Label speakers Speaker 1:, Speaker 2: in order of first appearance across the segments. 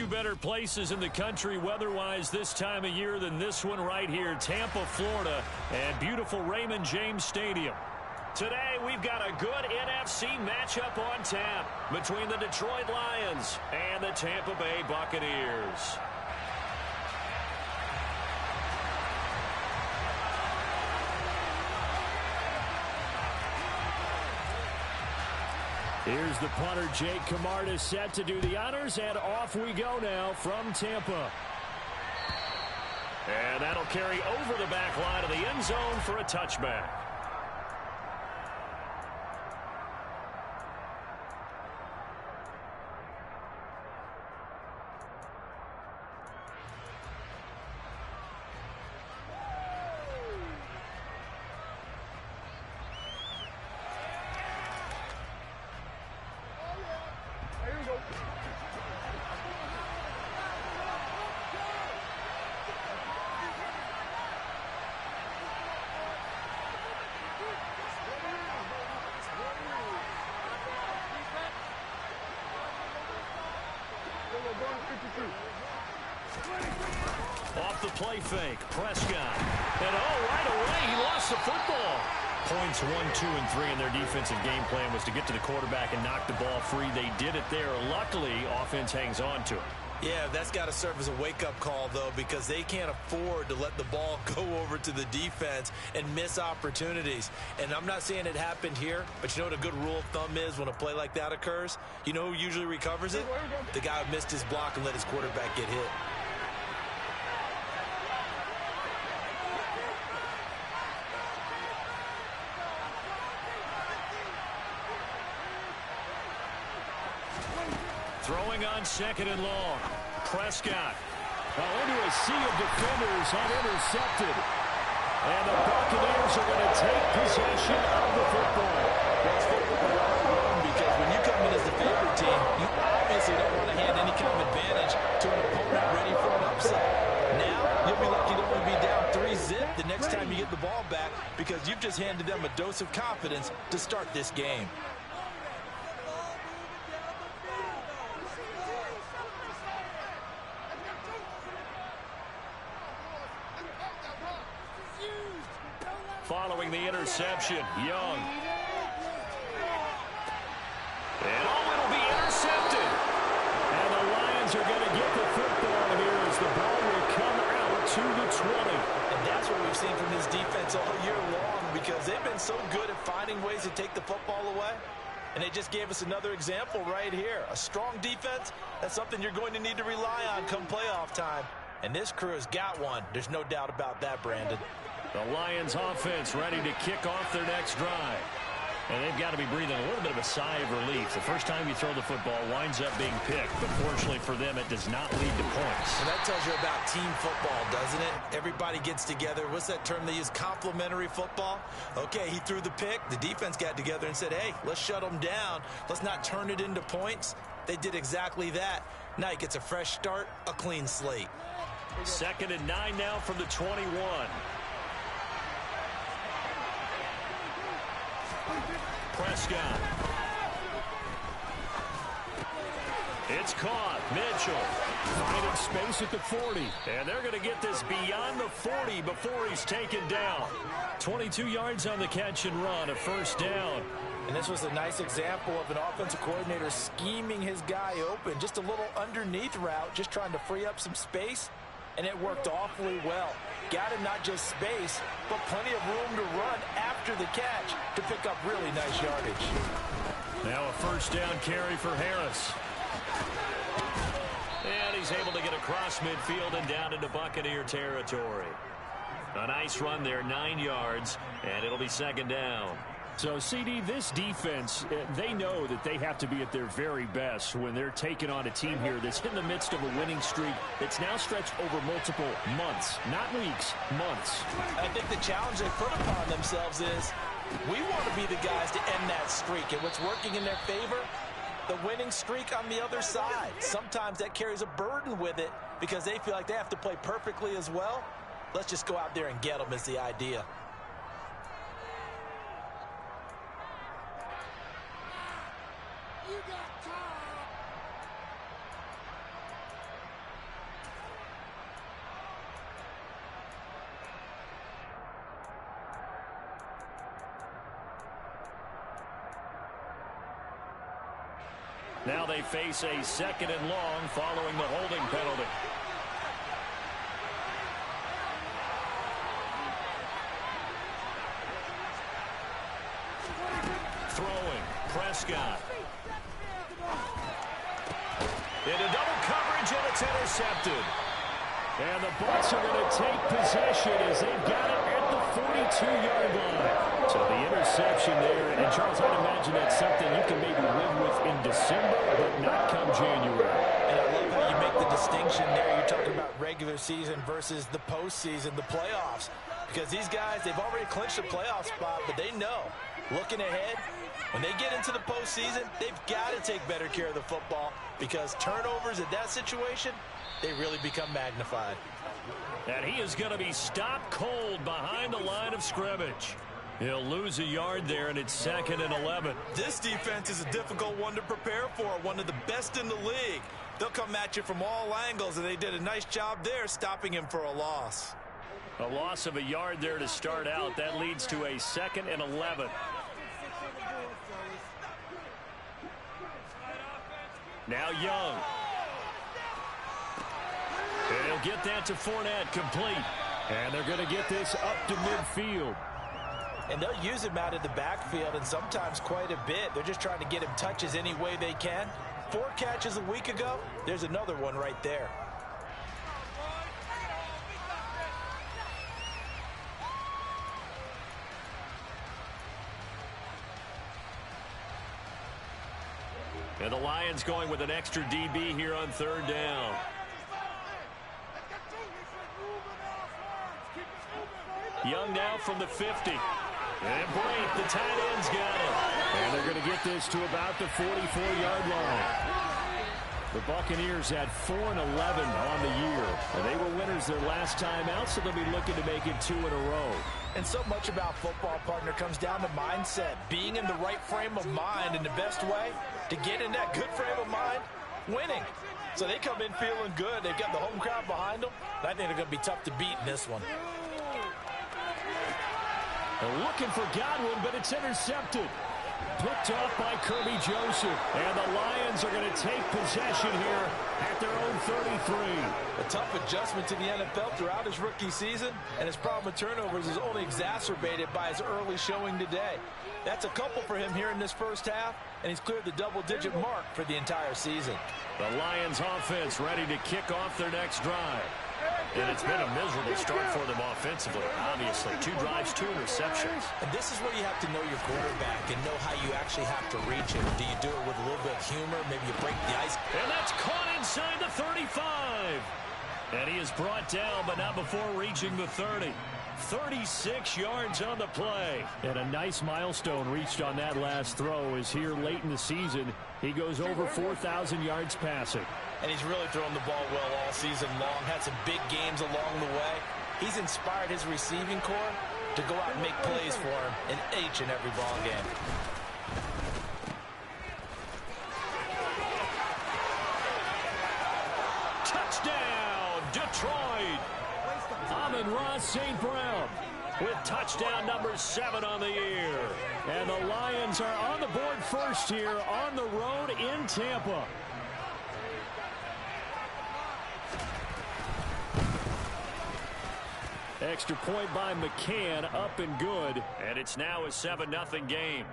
Speaker 1: few better places in the country weather-wise this time of year than this one right here, Tampa, Florida, and beautiful Raymond James Stadium. Today, we've got a good NFC matchup on tap between the Detroit Lions and the Tampa Bay Buccaneers. Here's the punter, Jake Camarda, set to do the honors, and off we go now from Tampa. And that'll carry over the back line of the end zone for a touchback. Off the play fake, Prescott. And right away, he lost the football. Points 1, 2, and 3 in their defensive game plan was to get to the quarterback and knock the ball free. They did it there. Luckily, offense hangs on to it.
Speaker 2: Yeah, that's got to serve as a wake-up call, though, because they can't afford to let the ball go over to the defense and miss opportunities. And I'm not saying it happened here, but you know what a good rule of thumb is when a play like that occurs? You know who usually recovers it? The guy who missed his block and let his quarterback get hit.
Speaker 1: Throwing on second and long. Prescott. Into a sea of defenders and intercepted. And the Buccaneers are going to take possession of the football.
Speaker 2: That's football 101 because when you come in as the favorite team, you obviously don't want to hand any kind of advantage to an opponent ready for an upset. Now, you'll be lucky to only be down 3-zip the next time you get the ball back because you've just handed them a dose of confidence to start this game.
Speaker 1: Following the interception, Young. And it'll be intercepted. And the Lions are going to get the football here as the ball will come out to the 20.
Speaker 2: And that's what we've seen from this defense all year long because they've been so good at finding ways to take the football away. And they just gave us another example right here. A strong defense, that's something you're going to need to rely on come playoff time. And this crew has got one. There's no doubt about that, Brandon.
Speaker 1: The Lions offense ready to kick off their next drive. And they've got to be breathing a little bit of a sigh of relief. The first time you throw the football winds up being picked, but fortunately for them, it does not lead to points.
Speaker 2: And that tells you about team football, doesn't it? Everybody gets together. What's that term they use? Complementary football? Okay, he threw the pick. The defense got together and said, hey, let's shut them down. Let's not turn it into points. They did exactly that. Now he gets a fresh start, a clean slate.
Speaker 1: 2nd and 9 now from the 21. Prescott. It's caught. Mitchell finding space at the 40. And they're going to get this beyond the 40 before he's taken down. 22 yards on the catch and run, a first down.
Speaker 2: And this was a nice example of an offensive coordinator scheming his guy open. Just a little underneath route, just trying to free up some space. And it worked awfully well. Got him not just space, but plenty of room to run after the catch to pick up really nice yardage.
Speaker 1: Now a first down carry for Harris. And he's able to get across midfield and down into Buccaneer territory. A nice run there, 9 yards, and it'll be 2nd down. So, CD, this defense, they know that they have to be at their very best when they're taking on a team here that's in the midst of a winning streak that's now stretched over multiple months, not weeks, months.
Speaker 2: I think the challenge they put upon themselves is we want to be the guys to end that streak. And what's working in their favor? The winning streak on the other side. Sometimes that carries a burden with it because they feel like they have to play perfectly as well. Let's just go out there and get them is the idea.
Speaker 1: Now they face a 2nd and long following the holding penalty. Throwing, Prescott. Into double coverage, and it's intercepted. And the Bucs are going to take possession as they've got it at the 42-yard line. So the interception there, and Charles, I'd imagine that's something you can maybe live with in December, but not come January.
Speaker 2: And I love how you make the distinction there. You're talking about regular season versus the postseason, the playoffs. Because these guys, they've already clinched a playoff spot, but they know, looking ahead, when they get into the postseason, they've got to take better care of the football because turnovers in that situation, they really become magnified.
Speaker 1: And he is going to be stopped cold behind the line of scrimmage. He'll lose a yard there, and it's 2nd and 11.
Speaker 2: This defense is a difficult one to prepare for, one of the best in the league. They'll come at you from all angles, and they did a nice job there stopping him for a loss.
Speaker 1: A loss of a yard there to start out. That leads to a 2nd and 11. Now Young. And he'll get that to Fournette, complete. And they're going to get this up to midfield.
Speaker 2: And they'll use him out of the backfield, and sometimes quite a bit. They're just trying to get him touches any way they can. 4 catches a week ago. There's another one right there.
Speaker 1: And the Lions going with an extra DB here on 3rd down. Young now from the 50. And Brate, the tight end's got it. And they're going to get this to about the 44-yard line. The Buccaneers had 4 and 11 on the year. And they were winners their last time out, so they'll be looking to make it 2 in a row.
Speaker 2: And so much about football, partner, comes down to mindset. Being in the right frame of mind, and the best way to get in that good frame of mind, winning. So they come in feeling good. They've got the home crowd behind them. And I think they're going to be tough to beat in this one.
Speaker 1: They're looking for Godwin, but it's intercepted. Picked off by Kirby Joseph. And the Lions are going to take possession here at their own 33.
Speaker 2: A tough adjustment to the NFL throughout his rookie season, and his problem with turnovers is only exacerbated by his early showing today. That's a couple for him here in this first half, and he's cleared the double-digit mark for the entire season.
Speaker 1: The Lions offense ready to kick off their next drive. And it's been a miserable start for them offensively, obviously. 2 drives, 2 interceptions.
Speaker 2: And this is where you have to know your quarterback and know how you actually have to reach him. Do you do it with a little bit of humor? Maybe you break the ice.
Speaker 1: And that's caught inside the 35. And he is brought down, but not before reaching the 30. 36 yards on the play. And a nice milestone reached on that last throw is here late in the season. He goes over 4,000 yards passing.
Speaker 2: And he's really thrown the ball well all season long. Had some big games along the way. He's inspired his receiving corps to go out and make plays for him in each and every ball game.
Speaker 1: Touchdown, Detroit. Amon-Ra St. Brown with touchdown number 7 on the year. And the Lions are on the board first here on the road in Tampa. Extra point by McCann, up and good. And it's now a 7-0 game.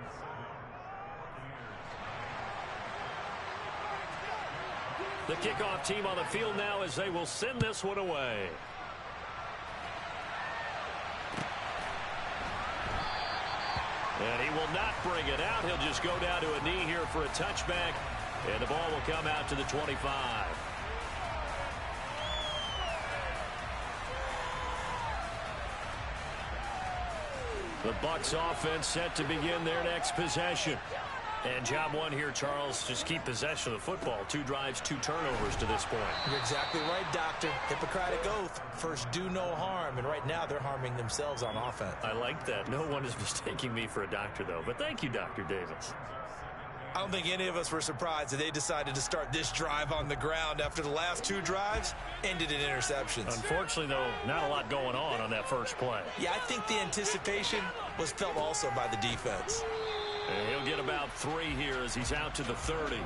Speaker 1: The kickoff team on the field now as they will send this one away. And he will not bring it out. He'll just go down to a knee here for a touchback. And the ball will come out to the 25. The Bucs offense set to begin their next possession. And job one here, Charles, just keep possession of the football. 2 drives, 2 turnovers to this point.
Speaker 2: You're exactly right, Doctor. Hippocratic oath. First, do no harm. And right now, they're harming themselves on offense.
Speaker 1: I like that. No one is mistaking me for a doctor, though. But thank you, Dr. Davis.
Speaker 2: I don't think any of us were surprised that they decided to start this drive on the ground after the last 2 drives ended in interceptions.
Speaker 1: Unfortunately, though, not a lot going on that first play.
Speaker 2: Yeah, I think the anticipation was felt also by the defense.
Speaker 1: And he'll get about 3 here as he's out to the 30.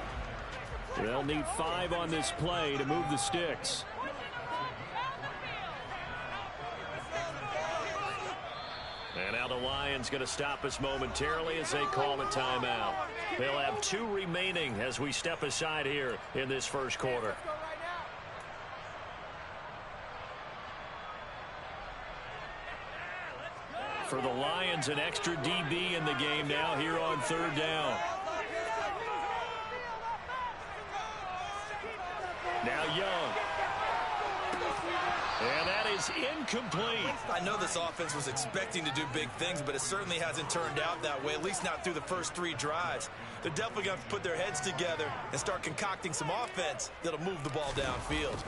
Speaker 1: They'll need 5 on this play to move the sticks. And now the Lions going to stop us momentarily as they call a timeout. They'll have 2 remaining as we step aside here in this first quarter. For the Lions, an extra DB in the game now here on 3rd down. Now Young. And that is incomplete.
Speaker 2: I know this offense was expecting to do big things, but it certainly hasn't turned out that way, at least not through the first 3 drives. They're definitely going to have to put their heads together and start concocting some offense that'll move the ball downfield.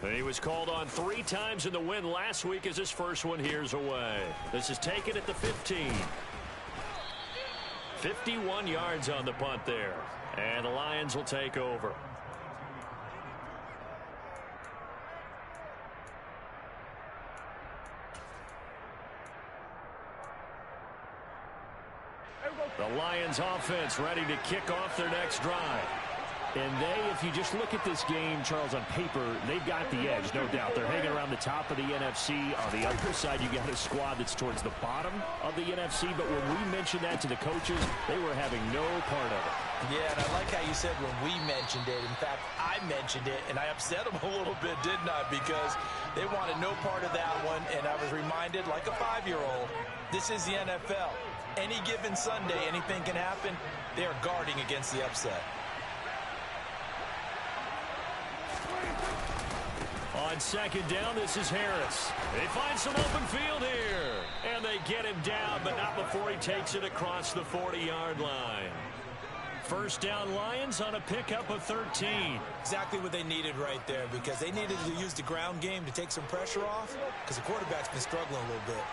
Speaker 1: And he was called on 3 times in the win last week as his first one here's away. This is taken at the 15. 51 yards on the punt there. And the Lions will take over. The Lions offense ready to kick off their next drive. And if you just look at this game, Charles, on paper, they've got the edge, no doubt. They're hanging around the top of the NFC. On the other side, you got a squad that's towards the bottom of the NFC. But when we mentioned that to the coaches, they were having no part of it.
Speaker 2: Yeah, and I like how you said when we mentioned it. In fact, I mentioned it, and I upset them a little bit, didn't I? Because they wanted no part of that one, and I was reminded, like a 5-year-old, this is the NFL. Any given Sunday, anything can happen. They are guarding against the upset.
Speaker 1: On 2nd down, this is Harris. They find some open field here. And they get him down, but not before he takes it across the 40-yard line. First down Lions on a pickup of 13.
Speaker 2: Exactly what they needed right there, because they needed to use the ground game to take some pressure off, because the quarterback's been struggling a little bit.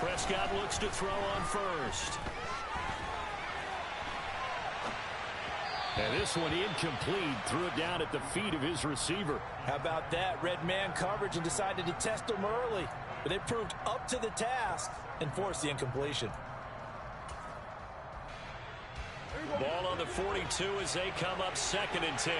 Speaker 1: Prescott looks to throw on first. And this one incomplete. Threw it down at the feet of his receiver.
Speaker 2: How about that? Red man coverage and decided to test him early. But they proved up to the task and forced the incompletion.
Speaker 1: Ball on the 42 as they come up 2nd and 10.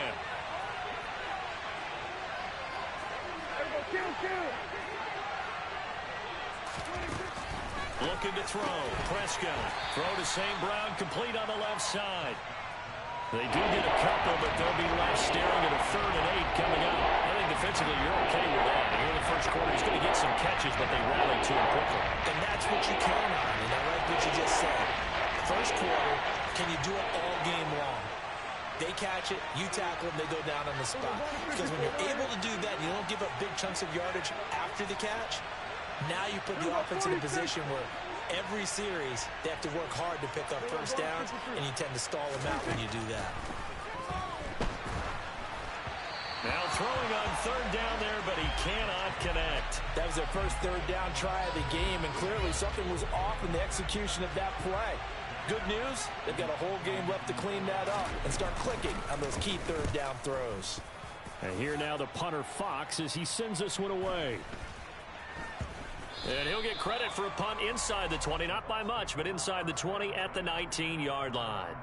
Speaker 1: Looking to throw. Prescott. Throw to St. Brown, complete on the left side. They do get a couple, but they'll be left staring at a 3rd and 8 coming up. I think defensively you're okay with that. Here in the first quarter, he's going to get some catches, but they rally to him quickly.
Speaker 2: And that's what you count on, and I like what you just said. First quarter, can you do it all game long? They catch it, you tackle them, they go down on the spot. Because when you're able to do that, you don't give up big chunks of yardage after the catch. Now you put the offense in a position where every series they have to work hard to pick up first downs, and you tend to stall them out when you do that.
Speaker 1: Now throwing on 3rd down there, but he cannot connect.
Speaker 2: That was their first 3rd down try of the game, and clearly something was off in the execution of that play. Good news, they've got a whole game left to clean that up and start clicking on those key 3rd down throws.
Speaker 1: And here now the punter Fox as he sends this one away. And he'll get credit for a punt inside the 20, not by much, but inside the 20 at the 19-yard line.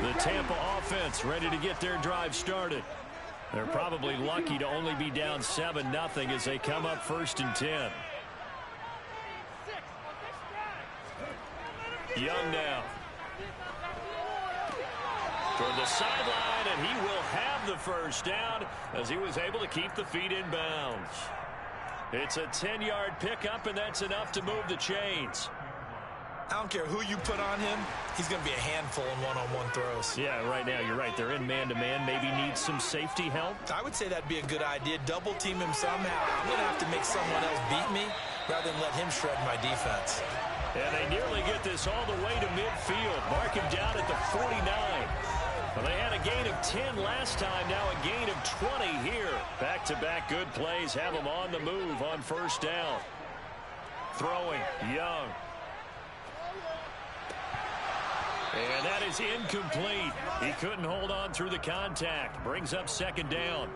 Speaker 1: The Tampa offense ready to get their drive started. They're probably lucky to only be down 7-0 as they come up 1st and 10. Young now. Toward the sideline, and he will have the first down as he was able to keep the feet in bounds. It's a 10-yard pickup, and that's enough to move the chains.
Speaker 2: I don't care who you put on him, he's going to be a handful in one-on-one throws.
Speaker 1: Yeah, right now, you're right. They're in man-to-man. Maybe needs some safety help.
Speaker 2: I would say that'd be a good idea. Double team him somehow. I'm going to have to make someone else beat me rather than let him shred my defense.
Speaker 1: And they nearly get this all the way to midfield. Mark him down at the 49. Well, they had a gain of 10 last time, now a gain of 20 here. Back-to-back good plays have them on the move on 1st down. Throwing, Young. And that is incomplete. He couldn't hold on through the contact. Brings up second down.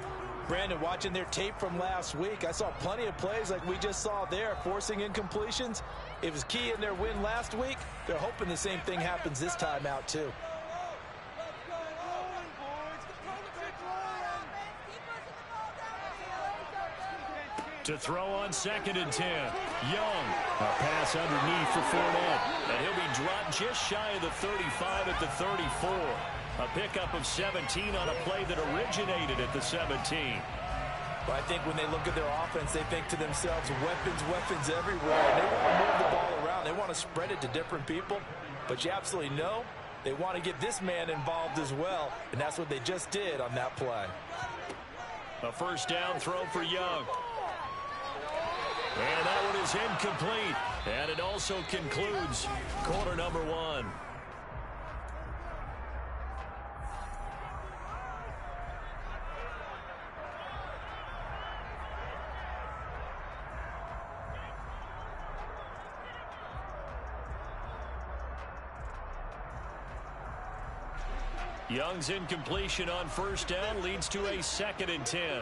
Speaker 2: Brandon, watching their tape from last week, I saw plenty of plays like we just saw there, forcing incompletions. It was key in their win last week. They're hoping the same thing happens this time out, too.
Speaker 1: To throw on 2nd and 10. Young. A pass underneath for Fournette. And he'll be dropped just shy of the 35 at the 34. A pickup of 17 on a play that originated at the 17.
Speaker 2: Well, I think when they look at their offense, they think to themselves, weapons everywhere. And they want to move the ball around. They want to spread it to different people. But you absolutely know they want to get this man involved as well. And that's what they just did on that play.
Speaker 1: A first down throw for Young. And that one is incomplete. And it also concludes quarter number 1. Young's incompletion on first down leads to a 2nd and 10.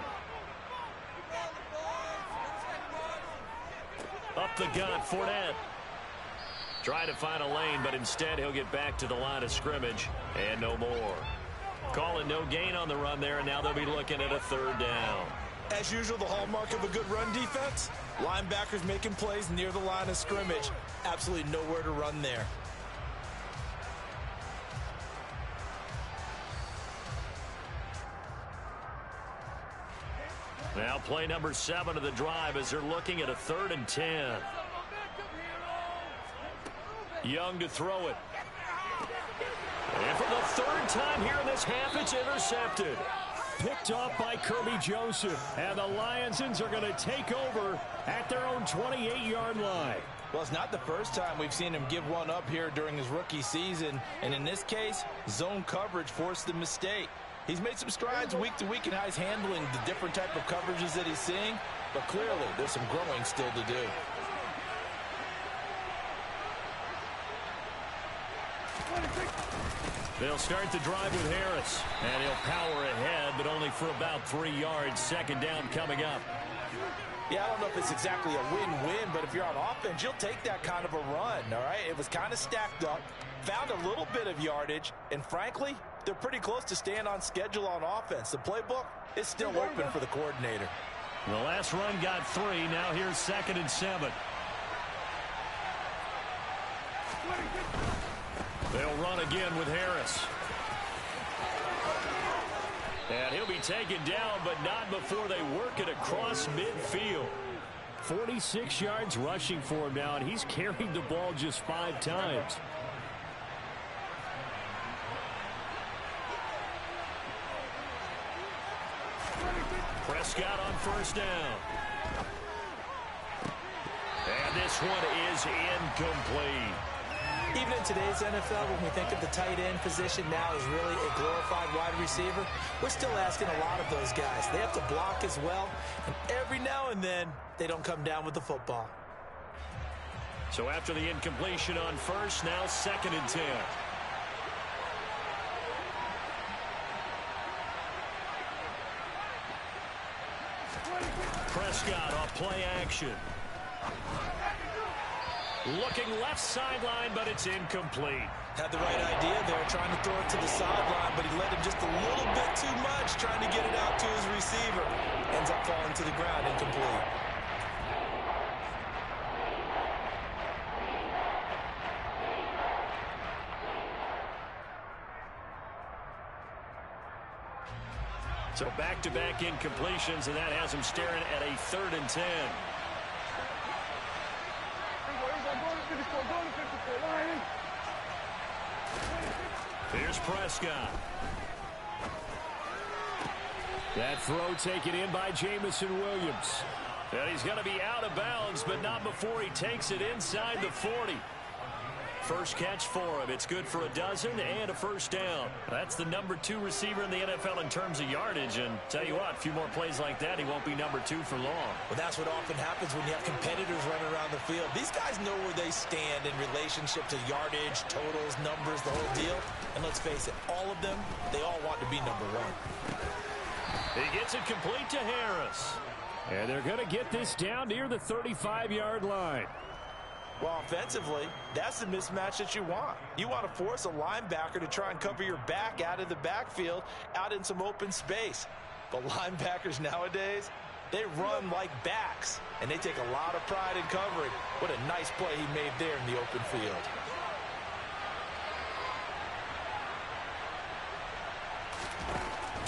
Speaker 1: Up the gut, Fournette. Trying to find a lane, but instead he'll get back to the line of scrimmage and no more. Calling no gain on the run there, and now they'll be looking at a 3rd down.
Speaker 2: As usual, the hallmark of a good run defense, linebackers making plays near the line of scrimmage. Absolutely nowhere to run there.
Speaker 1: Now play number 7 of the drive as they're looking at a 3rd and 10. Young to throw it. And for the 3rd time here in this half, it's intercepted. Picked off by Kirby Joseph. And the Lionsons are going to take over at their own 28-yard line.
Speaker 2: Well, it's not the first time we've seen him give one up here during his rookie season. And in this case, zone coverage forced the mistake. He's made some strides week to week in how he's handling the different type of coverages that he's seeing. But clearly, there's some growing still to do.
Speaker 1: They'll start the drive with Harris. And he'll power ahead, but only for about 3 yards. 2nd down coming up.
Speaker 2: Yeah, I don't know if it's exactly a win-win, but if you're on offense, you'll take that kind of a run, all right? It was kind of stacked up, found a little bit of yardage, and frankly, they're pretty close to staying on schedule on offense. The playbook is still open for the coordinator.
Speaker 1: The last run got 3. Now here's 2nd and 7. They'll run again with Harris. And he'll be taken down, but not before they work it across midfield. 46 yards rushing for him now, and he's carried the ball just 5 times. Prescott on first down. And this one is incomplete.
Speaker 2: Even in today's NFL, when we think of the tight end position now as really a glorified wide receiver, we're still asking a lot of those guys. They have to block as well, and every now and then, they don't come down with the football.
Speaker 1: So after the incompletion on first, now 2nd and 10. Prescott off play action. Looking left sideline, but it's incomplete.
Speaker 2: Had the right idea there, trying to throw it to the sideline, but he led him just a little bit too much, trying to get it out to his receiver. Ends up falling to the ground, incomplete.
Speaker 1: So back-to-back incompletions, and that has him staring at a 3rd and 10. Here's Prescott. That throw taken in by Jamison Williams. And he's going to be out of bounds, but not before he takes it inside the 40. first catch for him. It's good for a dozen and a first down. That's the number 2 receiver in the NFL in terms of yardage. And tell you what, a few more plays like that, he won't be number 2 for long.
Speaker 2: Well, that's what often happens when you have competitors running around the field. These guys know where they stand in relationship to yardage, totals, numbers, the whole deal. And let's face it, all of them, they all want to be number 1.
Speaker 1: He gets it complete to Harris. And they're going to get this down near the 35-yard line.
Speaker 2: Well, offensively, that's the mismatch that you want. You want to force a linebacker to try and cover your back out of the backfield, out in some open space. But linebackers nowadays, they run like backs, and they take a lot of pride in covering. What a nice play he made there in the open field.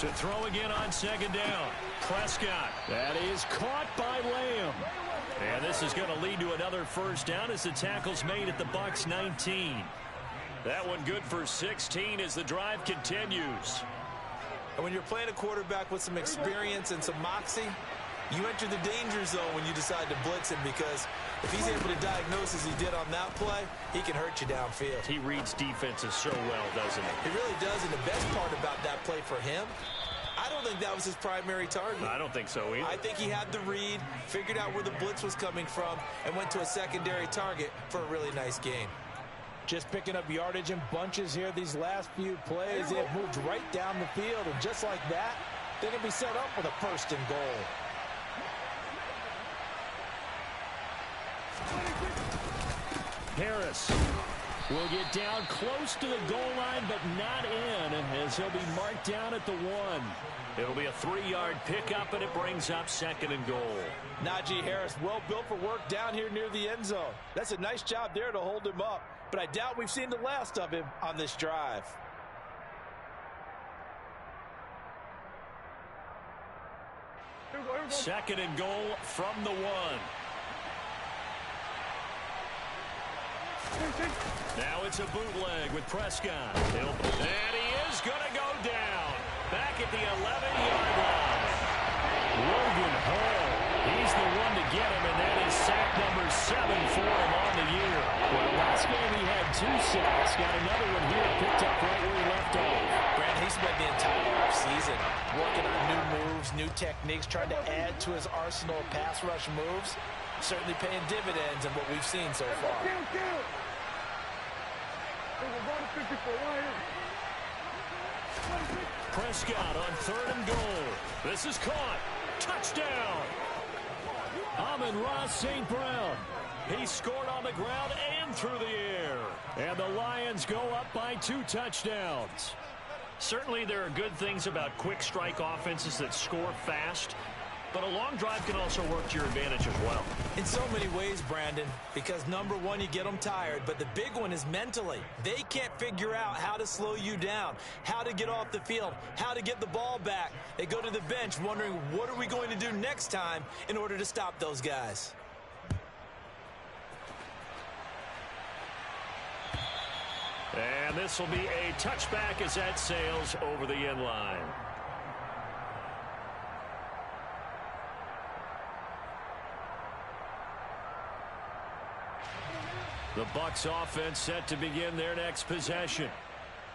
Speaker 1: To throw again on second down. Prescott. That is caught by Lamb. And this is going to lead to another first down as the tackle's made at the Bucs 19. That one good for 16 as the drive continues.
Speaker 2: And when you're playing a quarterback with some experience and some moxie, you enter the danger zone when you decide to blitz him, because if he's able to diagnose as he did on that play, he can hurt you downfield.
Speaker 1: He reads defenses so well, doesn't he?
Speaker 2: He really does, and the best part about that play for him, I don't think that was his primary target.
Speaker 1: I don't think so either.
Speaker 2: I think he had the read, figured out where the blitz was coming from, and went to a secondary target for a really nice gain. Just picking up yardage in bunches here these last few plays. They've moved right down the field, and just like that, they're going to be set up with a first and goal.
Speaker 1: Harris will get down close to the goal line, but not in, as he'll be marked down at the 1. It'll be a 3-yard pickup, and it brings up second and goal.
Speaker 2: Najee Harris, well built for work down here near the end zone. That's a nice job there to hold him up, but I doubt we've seen the last of him on this drive.
Speaker 1: Second and goal from the 1. Now it's a bootleg with Prescott. And he is going to go down. Back at the 11-yard line. Logan Hall. He's the one to get him, and that is sack number 7 for him on the year. Well, last game he had 2 sacks. Got another one here picked up right where he left off.
Speaker 2: Brad, he spent the entire offseason working on new moves, new techniques, trying to add to his arsenal of pass rush moves. Certainly paying dividends in what we've seen so far.
Speaker 1: Prescott on 3rd and goal. This is caught. Touchdown. Amon-Ra St. Brown. He scored on the ground and through the air. And the Lions go up by 2 touchdowns. Certainly there are good things about quick strike offenses that score fast, but a long drive can also work to your advantage as well.
Speaker 2: In so many ways, Brandon, because number 1, you get them tired, but the big one is mentally. They can't figure out how to slow you down, how to get off the field, how to get the ball back. They go to the bench wondering, what are we going to do next time in order to stop those guys?
Speaker 1: And this will be a touchback as that sails over the end line. The Bucs offense set to begin their next possession.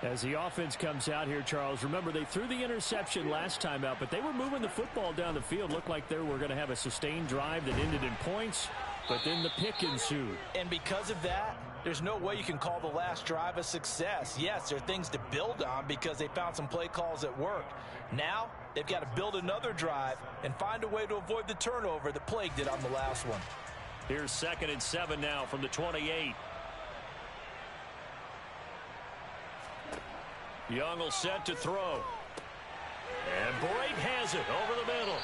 Speaker 1: As the offense comes out here, Charles, remember they threw the interception last time out, but they were moving the football down the field. Looked like they were going to have a sustained drive that ended in points, but then the pick ensued.
Speaker 2: And because of that, there's no way you can call the last drive a success. Yes, there are things to build on because they found some play calls that worked. Now, they've got to build another drive and find a way to avoid the turnover that plagued it on the last one.
Speaker 1: Here's 2nd and 7 now from the 28. Young will set to throw. And Brake has it over the middle.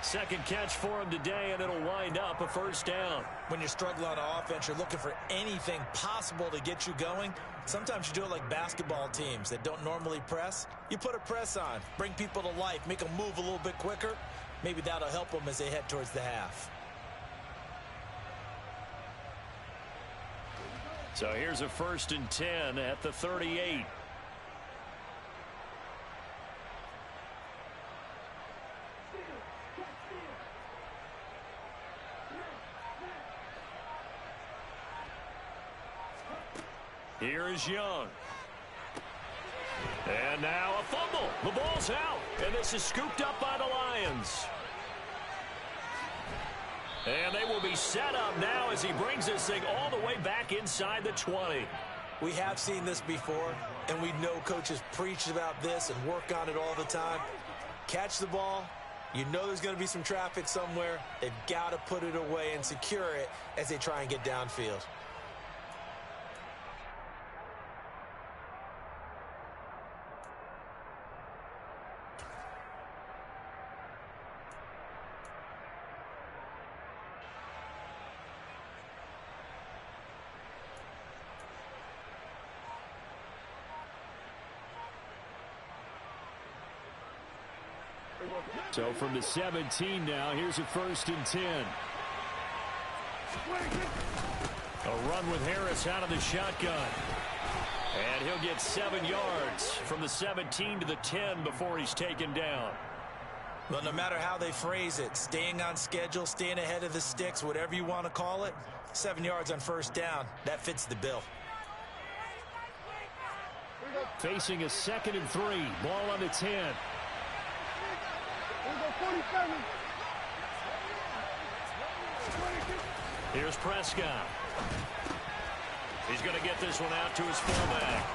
Speaker 1: Second catch for him today, and it'll wind up a first down.
Speaker 2: When you're struggling on offense, you're looking for anything possible to get you going. Sometimes you do it like basketball teams that don't normally press. You put a press on, bring people to life, make them move a little bit quicker. Maybe that'll help them as they head towards the half.
Speaker 1: So here's a 1st and 10 at the 38. Here is Young. And now a fumble. The ball's out. And this is scooped up by the Lions. And they will be set up now as he brings this thing all the way back inside the 20.
Speaker 2: We have seen this before, and we know coaches preach about this and work on it all the time. Catch the ball. You know there's going to be some traffic somewhere. They've got to put it away and secure it as they try and get downfield.
Speaker 1: So from the 17 now, here's a 1st and 10. A run with Harris out of the shotgun. And he'll get 7 yards from the 17 to the 10 before he's taken down.
Speaker 2: Well, no matter how they phrase it, staying on schedule, staying ahead of the sticks, whatever you want to call it, 7 yards on 1st down, that fits the bill.
Speaker 1: Facing a 2nd and 3, ball on the 10. Here's Prescott. He's going to get this one out to his fullback.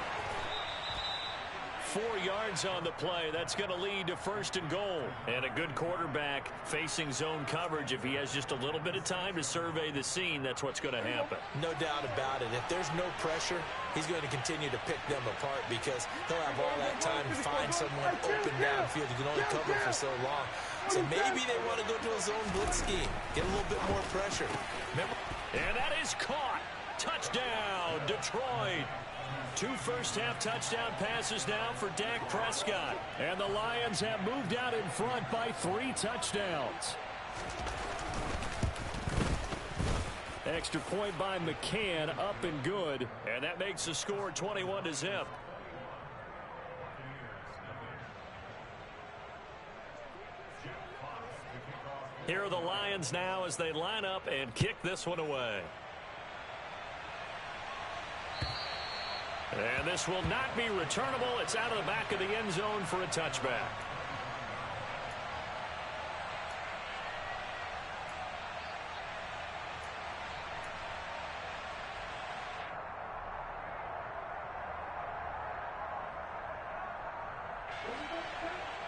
Speaker 1: 4 yards on the play. That's going to lead to 1st and goal. And a good quarterback facing zone coverage. If he has just a little bit of time to survey the scene, that's what's going to happen.
Speaker 2: No doubt about it. If there's no pressure, he's going to continue to pick them apart because he'll have all that time to find someone open downfield. You can only cover for so long. So maybe they want to go to a zone blitz scheme. Get a little bit more pressure. Remember?
Speaker 1: And that is caught. Touchdown, Detroit. 2 first-half touchdown passes now for Dak Prescott. And the Lions have moved out in front by 3 touchdowns. Extra point by McCann, up and good. And that makes the score 21-0. Here are the Lions now as they line up and kick this one away. And this will not be returnable. It's out of the back of the end zone for a touchback.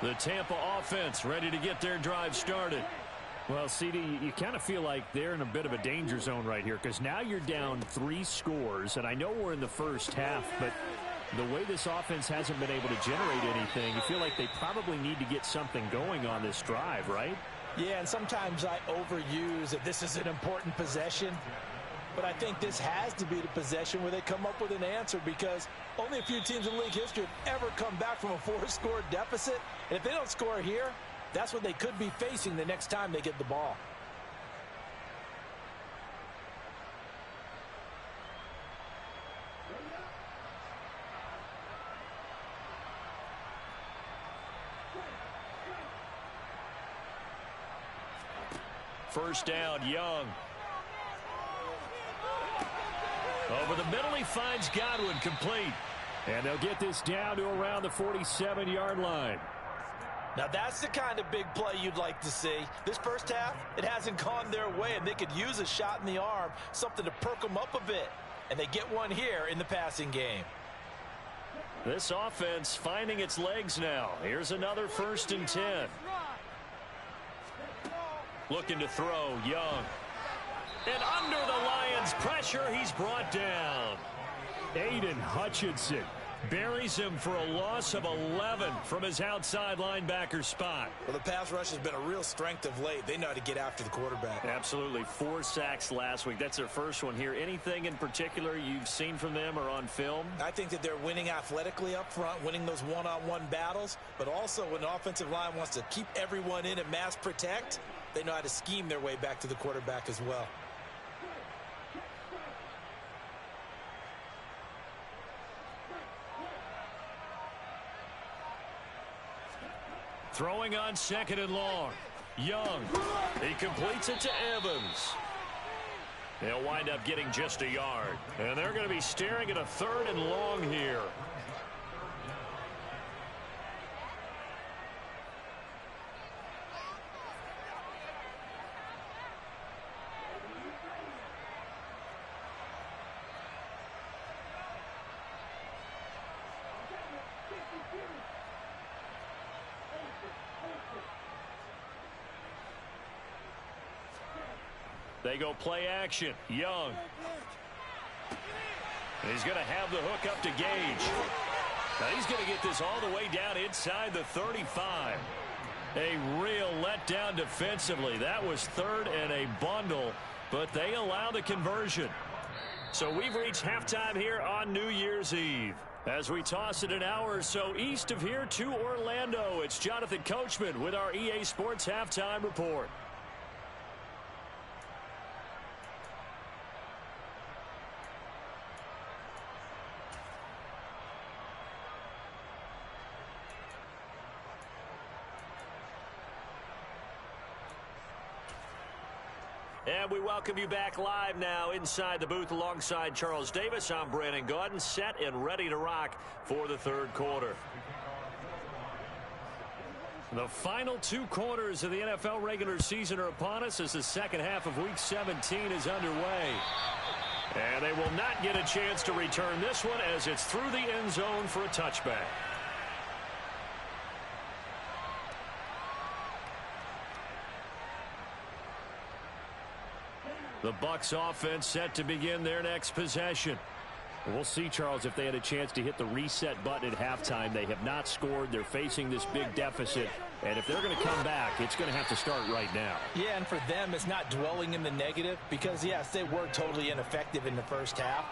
Speaker 1: The Tampa offense ready to get their drive started. Well, CD, you kind of feel like they're in a bit of a danger zone right here because now you're down 3 scores, and I know we're in the first half, but the way this offense hasn't been able to generate anything, you feel like they probably need to get something going on this drive, right?
Speaker 2: Yeah, and sometimes I overuse that this is an important possession, but I think this has to be the possession where they come up with an answer because only a few teams in league history have ever come back from a 4-score deficit, and if they don't score here, that's what they could be facing the next time they get the ball.
Speaker 1: First down, Young. Over the middle, he finds Godwin, complete. And they'll get this down to around the 47-yard line.
Speaker 2: Now that's the kind of big play you'd like to see. This first half, it hasn't gone their way, and they could use a shot in the arm, something to perk them up a bit. And they get one here in the passing game.
Speaker 1: This offense finding its legs now. Here's another 1st and 10. Looking to throw, Young. And under the Lions' pressure, he's brought down. Aiden Hutchinson buries him for a loss of 11 from his outside linebacker spot.
Speaker 2: Well, the pass rush has been a real strength of late. They know how to get after the quarterback.
Speaker 1: Absolutely. 4 sacks last week. That's their first one here. Anything in particular you've seen from them or on film?
Speaker 2: I think that they're winning athletically up front, winning those one-on-one battles, but also when the offensive line wants to keep everyone in and mass protect, they know how to scheme their way back to the quarterback as well.
Speaker 1: Throwing on 2nd and long. Young. He completes it to Evans. They'll wind up getting just a yard. And they're going to be staring at a 3rd and long here. They go play action. Young. He's going to have the hook up to Gage. Now he's going to get this all the way down inside the 35. A real letdown defensively. That was 3rd and a bundle, but they allow the conversion. So we've reached halftime here on New Year's Eve. As we toss it an hour or so east of here to Orlando, it's Jonathan Coachman with our EA Sports Halftime Report. And we welcome you back live now inside the booth alongside Charles Davis. I'm Brandon Gaudin, set and ready to rock for the 3rd quarter. The final 2 quarters of the NFL regular season are upon us as the second half of Week 17 is underway. And they will not get a chance to return this one as it's through the end zone for a touchback. The Bucs offense set to begin their next possession. We'll see, Charles, if they had a chance to hit the reset button at halftime. They have not scored. They're facing this big deficit. And if they're going to come back, it's going to have to start right now.
Speaker 2: Yeah, and for them, it's not dwelling in the negative because, yes, they were totally ineffective in the first half.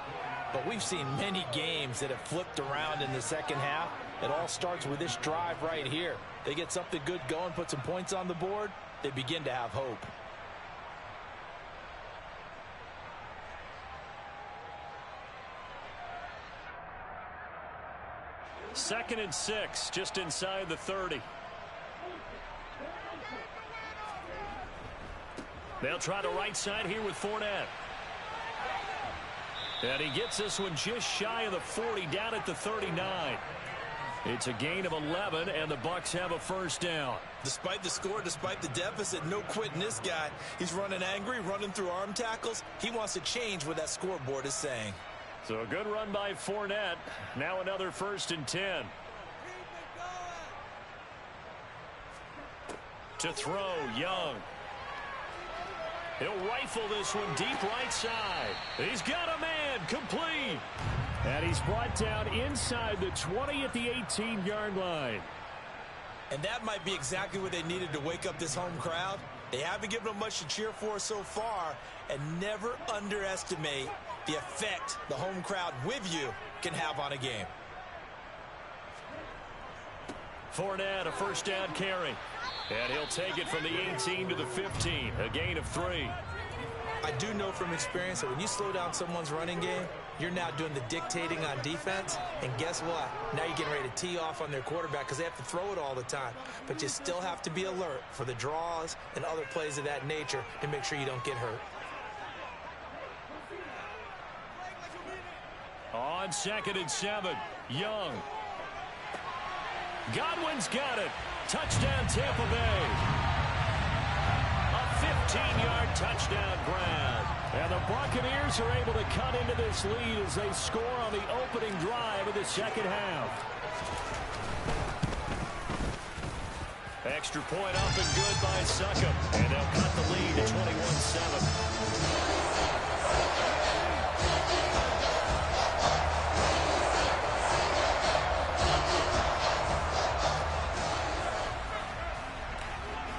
Speaker 2: But we've seen many games that have flipped around in the second half. It all starts with this drive right here. They get something good going, put some points on the board, they begin to have hope.
Speaker 1: Second and 6, just inside the 30. They'll try the right side here with Fournette. And he gets this one just shy of the 40, down at the 39. It's a gain of 11, and the Bucs have a first down.
Speaker 2: Despite the score, despite the deficit, no quitting this guy. He's running angry, running through arm tackles. He wants to change what that scoreboard is saying.
Speaker 1: So a good run by Fournette. Now another 1st and 10. To throw, Young. He'll rifle this one deep right side. He's got a man, complete. And he's brought down inside the 20 at the 18-yard line.
Speaker 2: And that might be exactly what they needed to wake up this home crowd. They haven't given them much to cheer for so far, and never underestimate the effect the home crowd with you can have on a game.
Speaker 1: Fournette, a first down carry. And he'll take it from the 18 to the 15, a gain of 3.
Speaker 2: I do know from experience that when you slow down someone's running game, you're now doing the dictating on defense. And guess what? Now you're getting ready to tee off on their quarterback because they have to throw it all the time. But you still have to be alert for the draws and other plays of that nature to make sure you don't get hurt.
Speaker 1: On 2nd and 7, Young. Godwin's got it. Touchdown, Tampa Bay. A 15-yard touchdown grab. And the Buccaneers are able to cut into this lead as they score on the opening drive of the second half. Extra point up and good by Succop. And they'll cut the lead to 21-7.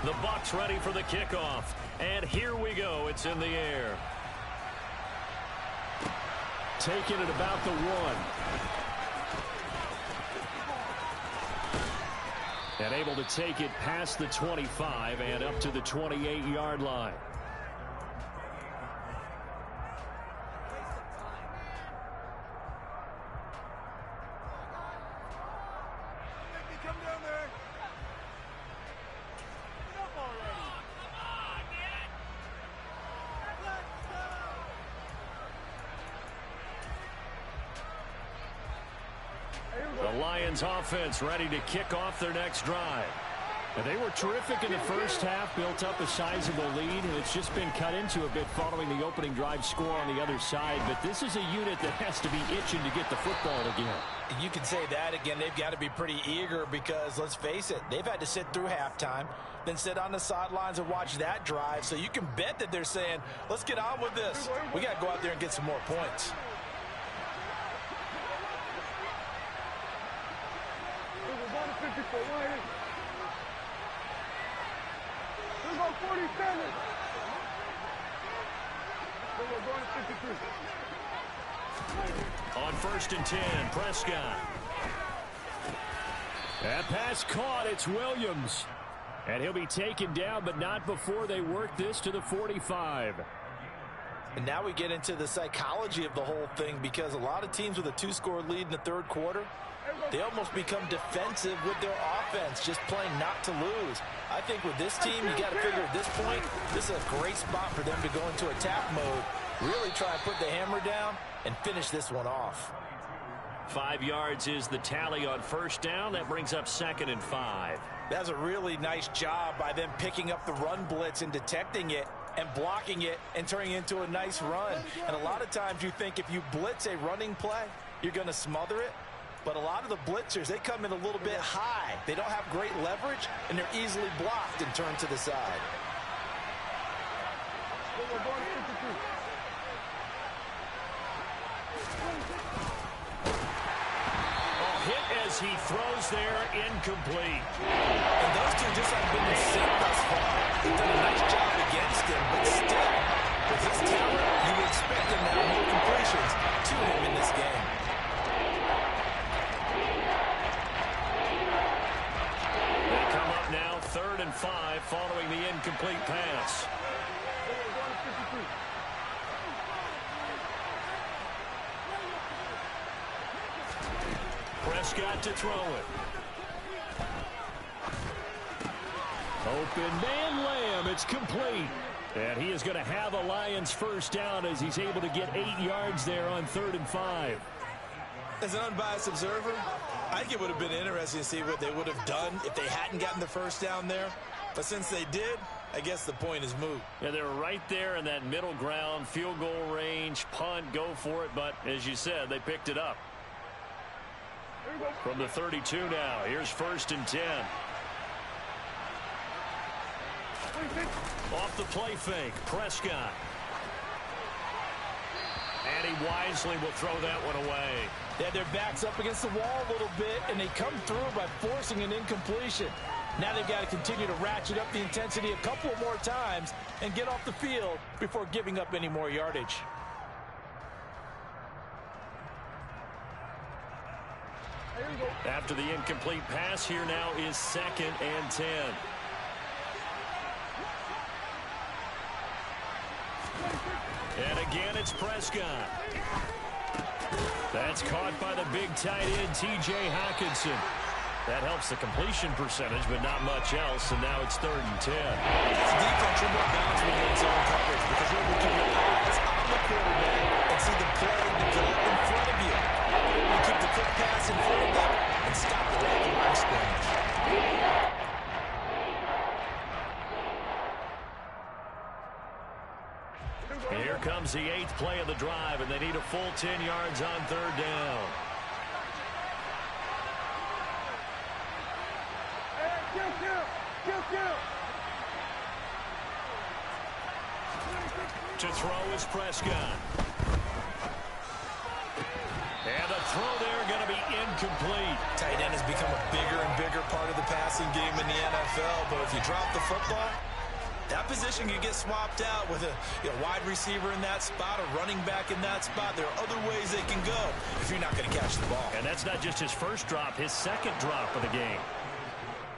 Speaker 1: The Bucs ready for the kickoff. And here we go. It's in the air. Taken at about the 1. And able to take it past the 25 and up to the 28-yard line. The Lions offense ready to kick off their next drive. And they were terrific in the first half, built up a sizable lead, and it's just been cut into a bit following the opening drive score on the other side. But this is a unit that has to be itching to get the football again.
Speaker 2: You can say that again. They've got to be pretty eager because, let's face it, they've had to sit through halftime, then sit on the sidelines and watch that drive. So you can bet that they're saying, let's get on with this. We got to go out there and get some more points.
Speaker 1: On 1st and 10, Prescott. That pass caught. It's Williams. And he'll be taken down, but not before they work this to the 45.
Speaker 2: And now we get into the psychology of the whole thing, because a lot of teams with a 2-score lead in the third quarter, they almost become defensive with their offense, just playing not to lose. I think with this team, you got to figure at this point, this is a great spot for them to go into attack mode, really try and put the hammer down and finish this one off.
Speaker 1: 5 yards is the tally on 1st down. That brings up 2nd and 5.
Speaker 2: That's a really nice job by them picking up the run blitz and detecting it and blocking it and turning it into a nice run. And a lot of times you think if you blitz a running play, you're going to smother it. But a lot of the blitzers, they come in a little bit high. They don't have great leverage, and they're easily blocked and turned to the side.
Speaker 1: Hit as he throws there, incomplete.
Speaker 2: And those two just haven't been in sync thus far. They've done a nice job against him, but still, with his talent, you would expect him to have more completions to him in this game.
Speaker 1: They come up now 3rd and 5 following the incomplete pass. Prescott to throw it. Open man Lamb. It's complete. And he is going to have a Lions 1st down as he's able to get 8 yards there on 3rd and 5.
Speaker 2: As an unbiased observer, I think it would have been interesting to see what they would have done if they hadn't gotten the 1st down there. But since they did, I guess the point is moot.
Speaker 1: Yeah, they're right there in that middle ground, field goal range, punt, go for it. But as you said, they picked it up. From the 32 now, here's 1st and 10. Off the play fake, Prescott. And he wisely will throw that one away.
Speaker 2: They had their backs up against the wall a little bit, and they come through by forcing an incompletion. Now they've got to continue to ratchet up the intensity a couple more times and get off the field before giving up any more yardage.
Speaker 1: After the incomplete pass, here now is 2nd and 10. And again, it's Prescott. That's caught by the big tight end, T.J. Hockenson. That helps the completion percentage, but not much else, and now it's 3rd and 10.
Speaker 2: As defense, you're more balanced when you're in zone coverage because you're able to keep your eyes on the quarterback and see the play develop in front of you. You keep the quick pass in front of them and stop it at the line of scrimmage.
Speaker 1: Here comes the 8th play of the drive, and they need a full 10 yards on 3rd down. To throw is Prescott. And the throw there going to be incomplete.
Speaker 2: Tight end has become a bigger and bigger part of the passing game in the NFL, but if you drop the football, that position can get swapped out with a wide receiver in that spot, a running back in that spot. There are other ways they can go if you're not going to catch the ball.
Speaker 1: And that's not just his first drop, his 2nd drop of the game.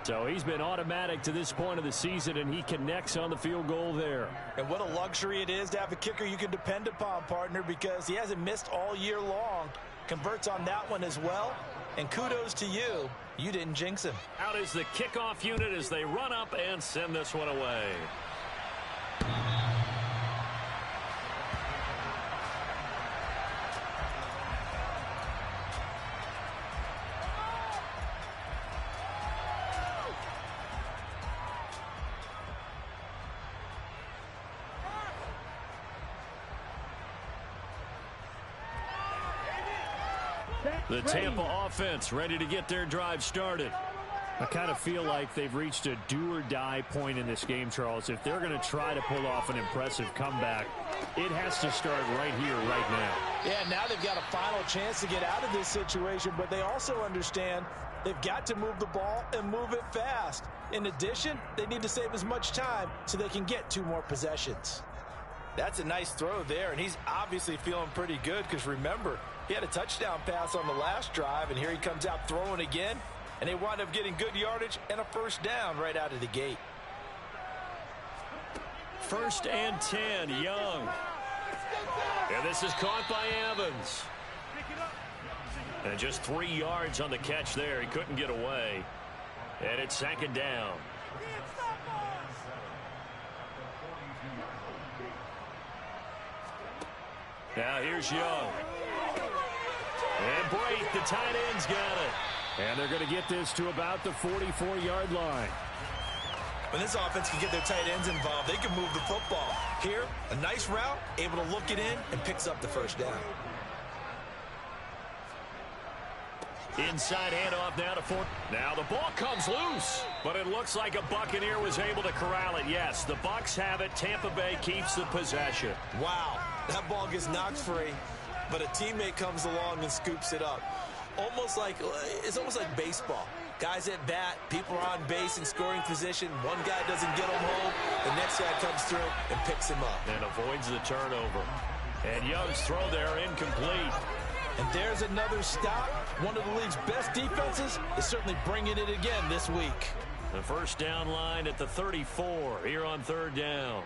Speaker 1: So he's been automatic to this point of the season, and he connects on the field goal there.
Speaker 2: And what a luxury it is to have a kicker you can depend upon, partner, because he hasn't missed all year long. Converts on that one as well. And kudos to you. You didn't jinx him.
Speaker 1: Out is the kickoff unit as they run up and send this one away. The Tampa offense ready to get their drive started. I kind of feel like they've reached a do-or-die point in this game, Charles. If they're going to try to pull off an impressive comeback, it has to start right here, right now.
Speaker 2: Yeah, now they've got a final chance to get out of this situation, but they also understand they've got to move the ball and move it fast. In addition, they need to save as much time so they can get 2 more possessions. That's a nice throw there, and he's obviously feeling pretty good because, remember, he had a touchdown pass on the last drive, and here he comes out throwing again, and they wind up getting good yardage and a first down right out of the gate.
Speaker 1: 1st and 10, Young. And this is caught by Evans. And just 3 yards on the catch there. He couldn't get away. And it's 2nd down. Now here's Young. And Brate, the tight end's got it. And they're going to get this to about the 44-yard line.
Speaker 2: When this offense can get their tight ends involved, they can move the football. Here, a nice route, able to look it in, and picks up the first down.
Speaker 1: Inside handoff now to Ford. Now the ball comes loose, but it looks like a Buccaneer was able to corral it. Yes, the Bucs have it. Tampa Bay keeps the possession.
Speaker 2: Wow, that ball gets knocked free, but a teammate comes along and scoops it up. It's almost like baseball. Guys at bat, people are on base in scoring position. One guy doesn't get him home. The next guy comes through and picks him up.
Speaker 1: And avoids the turnover. And Young's throw there incomplete.
Speaker 2: And there's another stop. One of the league's best defenses is certainly bringing it again this week.
Speaker 1: The first down line at the 34 here on 3rd down.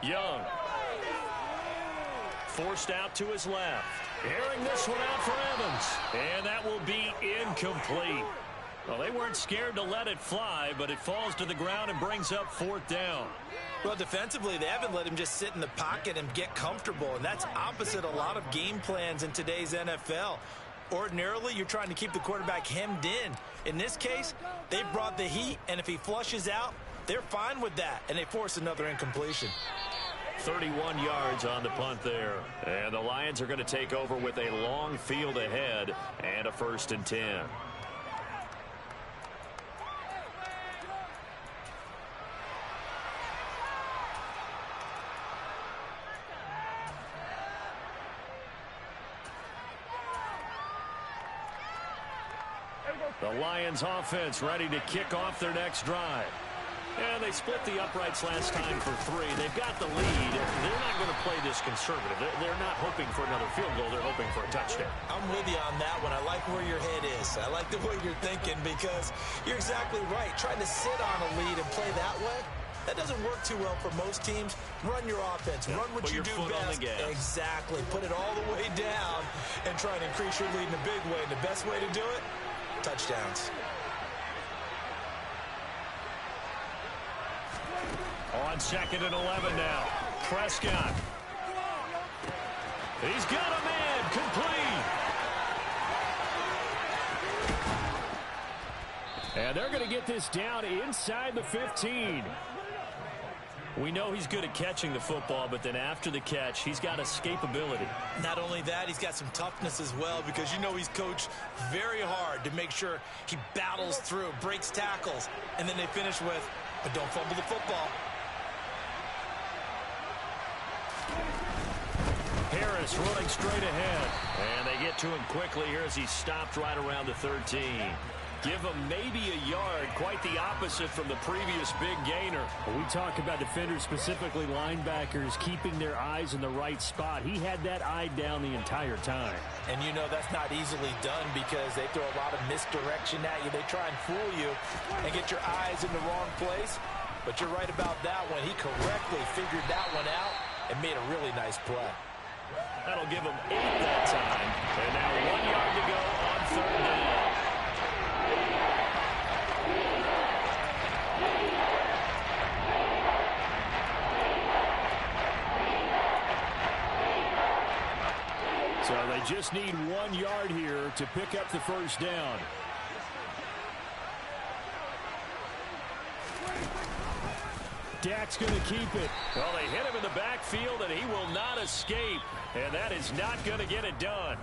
Speaker 1: Young. Forced out to his left. Airing this one out for Evans. And that will be incomplete. Well, they weren't scared to let it fly, but it falls to the ground and brings up 4th down.
Speaker 2: Well, defensively, they haven't let him just sit in the pocket and get comfortable, and that's opposite a lot of game plans in today's NFL. Ordinarily, you're trying to keep the quarterback hemmed in. In this case, they brought the heat, and if he flushes out, they're fine with that, and they force another incompletion.
Speaker 1: 31 yards on the punt there. And the Lions are going to take over with a long field ahead and a 1st and 10. The Lions offense ready to kick off their next drive. And they split the uprights last time for 3. They've got the lead. They're not going to play this conservative. They're not hoping for another field goal. They're hoping for a touchdown.
Speaker 2: I'm with you on that one. I like where your head is. I like the way you're thinking because you're exactly right. Trying to sit on a lead and play that way, that doesn't work too well for most teams. Run your offense. Run what you do best. Exactly. Put it all the way down and try and increase your lead in a big way. And the best way to do it, touchdowns.
Speaker 1: On 2nd and 11 now. Prescott. He's got a man complete. And they're going to get this down inside the 15. We know he's good at catching the football, but then after the catch, he's got escapability.
Speaker 2: Not only that, he's got some toughness as well because you know he's coached very hard to make sure he battles through, breaks tackles, and then they finish with, but don't fumble the football.
Speaker 1: Harris running straight ahead. And they get to him quickly here as he stopped right around the 13. Give him maybe a yard, quite the opposite from the previous big gainer.
Speaker 3: Well, we talk about defenders, specifically linebackers, keeping their eyes in the right spot. He had that eye down the entire time.
Speaker 2: And you know that's not easily done because they throw a lot of misdirection at you. They try and fool you and get your eyes in the wrong place. But you're right about that one. He correctly figured that one out and made a really nice play.
Speaker 1: That'll give him 8 that time. And now 1 yard to go on 3rd down.
Speaker 3: So they just need 1 yard here to pick up the first down. Dak's going to keep it.
Speaker 1: Well, they hit him in the backfield, and he will not escape. And that is not going to get it done.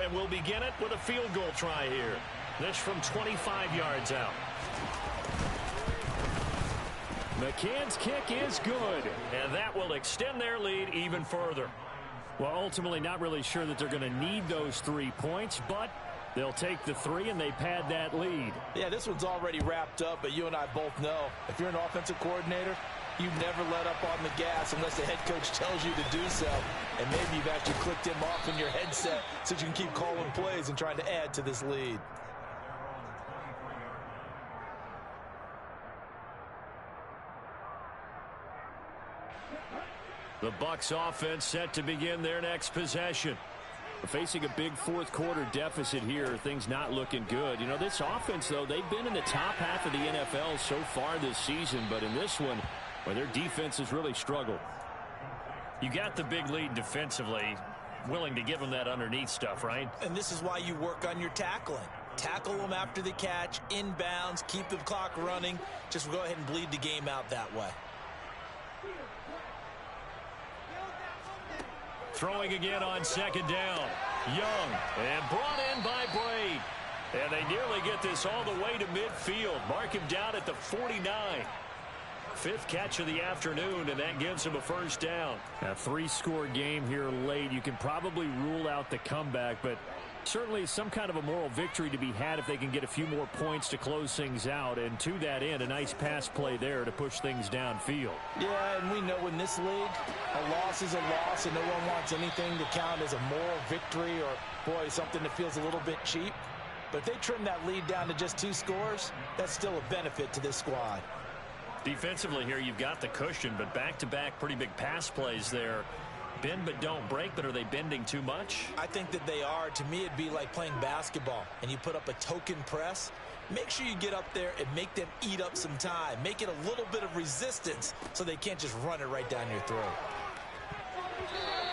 Speaker 1: And we'll begin it with a field goal try here. This from 25 yards out.
Speaker 3: McCann's kick is good.
Speaker 1: And that will extend their lead even further.
Speaker 3: Well, ultimately not really sure that they're going to need those 3 points, but they'll take the 3 and they pad that lead.
Speaker 2: Yeah, this one's already wrapped up, but you and I both know if you're an offensive coordinator, you never let up on the gas unless the head coach tells you to do so. And maybe you've actually clicked him off in your headset so you can keep calling plays and trying to add to this lead.
Speaker 1: The Bucs offense set to begin their next possession.
Speaker 3: Facing a big fourth quarter deficit here, things not looking good. You know, this offense, though, they've been in the top half of the NFL so far this season, but in this one, well, their defense has really struggled.
Speaker 1: You got the big lead defensively, willing to give them that underneath stuff, right?
Speaker 2: And this is why you work on your tackling. Tackle them after the catch, inbounds, keep the clock running. Just go ahead and bleed the game out that way.
Speaker 1: Throwing again on second down. Young, and brought in by Braid. And they nearly get this all the way to midfield. Mark him down at the 49. 5th catch of the afternoon, and that gives him a first down.
Speaker 3: A 3-score game here late. You can probably rule out the comeback, but certainly some kind of a moral victory to be had if they can get a few more points to close things out. And to that end, a nice pass play there to push things downfield.
Speaker 2: Yeah, and we know in this league, a loss is a loss, and no one wants anything to count as a moral victory or, boy, something that feels a little bit cheap. But if they trim that lead down to just 2 scores, that's still a benefit to this squad.
Speaker 1: Defensively here, you've got the cushion, but back-to-back pretty big pass plays there. Bend but don't break, but are they bending too much?
Speaker 2: I think that they are. To me, it'd be like playing basketball, and you put up a token press. Make sure you get up there and make them eat up some time. Make it a little bit of resistance so they can't just run it right down your throat.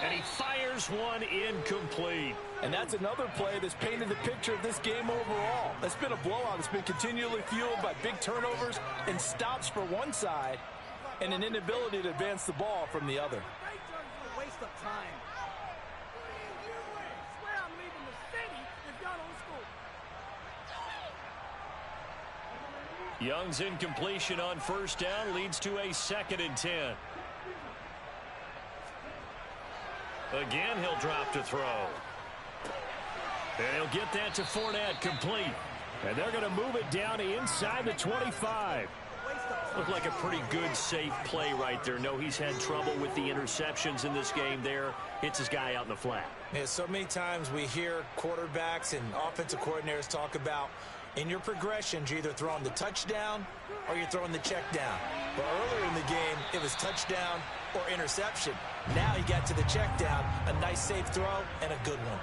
Speaker 1: And he fires one incomplete.
Speaker 4: And that's another play that's painted the picture of this game overall. It's been a blowout. It's been continually fueled by big turnovers and stops for one side and an inability to advance the ball from the other.
Speaker 5: Waste of time. Swear I'm leaving the city if y'all don't score.
Speaker 1: Young's incompletion on first down leads to a 2nd and 10. Again, he'll drop to throw. And he'll get that to Fournette, complete. And they're going to move it down to inside the 25. Looked like a pretty good, safe play right there. No, he's had trouble with the interceptions in this game there. Hits his guy out in the flat.
Speaker 2: Yeah, so many times we hear quarterbacks and offensive coordinators talk about in your progressions, you're either throwing the touchdown or you're throwing the check down. But earlier in the game, it was touchdown or interception. Now he got to the check down, a nice safe throw, and a good one.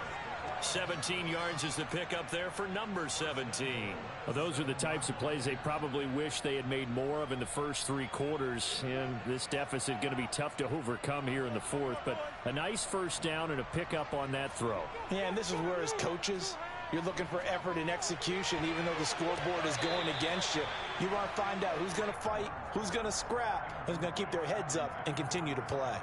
Speaker 1: 17 yards is the pickup there for number 17.
Speaker 3: Well, those are the types of plays they probably wish they had made more of in the first 3 quarters. And this deficit going to be tough to overcome here in the 4th. But a nice first down and a pickup on that throw.
Speaker 2: Yeah, and this is where as coaches, you're looking for effort and execution, even though the scoreboard is going against you. You want to find out who's going to fight, who's going to scrap, who's going to keep their heads up and continue to play.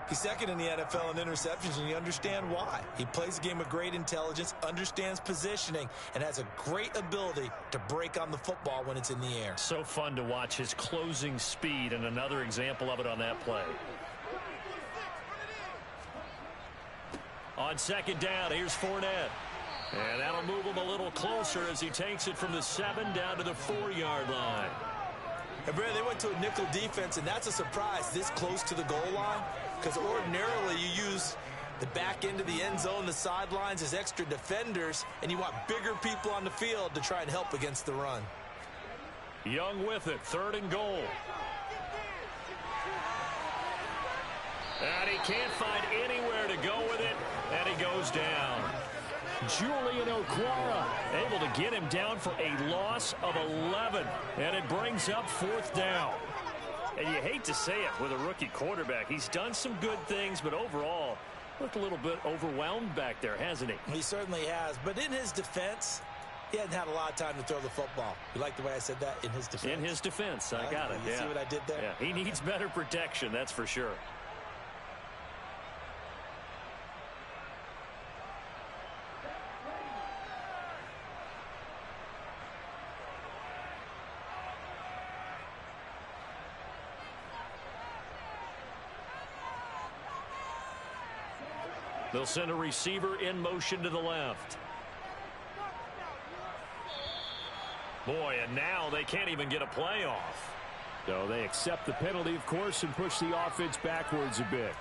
Speaker 2: He's 2nd in the NFL in interceptions, and you understand why. He plays a game of great intelligence, understands positioning, and has a great ability to break on the football when it's in the air.
Speaker 1: So fun to watch his closing speed, and another example of it on that play. On 2nd down, here's Fournette. And that'll move him a little closer as he takes it from the 7 down to the 4-yard line.
Speaker 2: And Brad, they went to a nickel defense, and that's a surprise this close to the goal line, because ordinarily you use the back end of the end zone, the sidelines as extra defenders, and you want bigger people on the field to try and help against the run.
Speaker 1: Young with it, 3rd and goal. And he can't find anywhere to go with it, and he goes down.
Speaker 3: Julian Okwara able to get him down for a loss of 11. And it brings up 4th down. And you hate to say it with a rookie quarterback. He's done some good things, but overall, looked a little bit overwhelmed back there, hasn't he?
Speaker 2: He certainly has. But in his defense, he hadn't had a lot of time to throw the football. You like the way I said that? In his defense.
Speaker 3: In his defense. I got it.
Speaker 2: You see what I did there?
Speaker 3: Yeah, he needs better protection, that's for sure. They'll send a receiver in motion to the left. Boy, and now they can't even get a play off.
Speaker 6: So they accept the penalty, of course, and push the offense backwards a bit.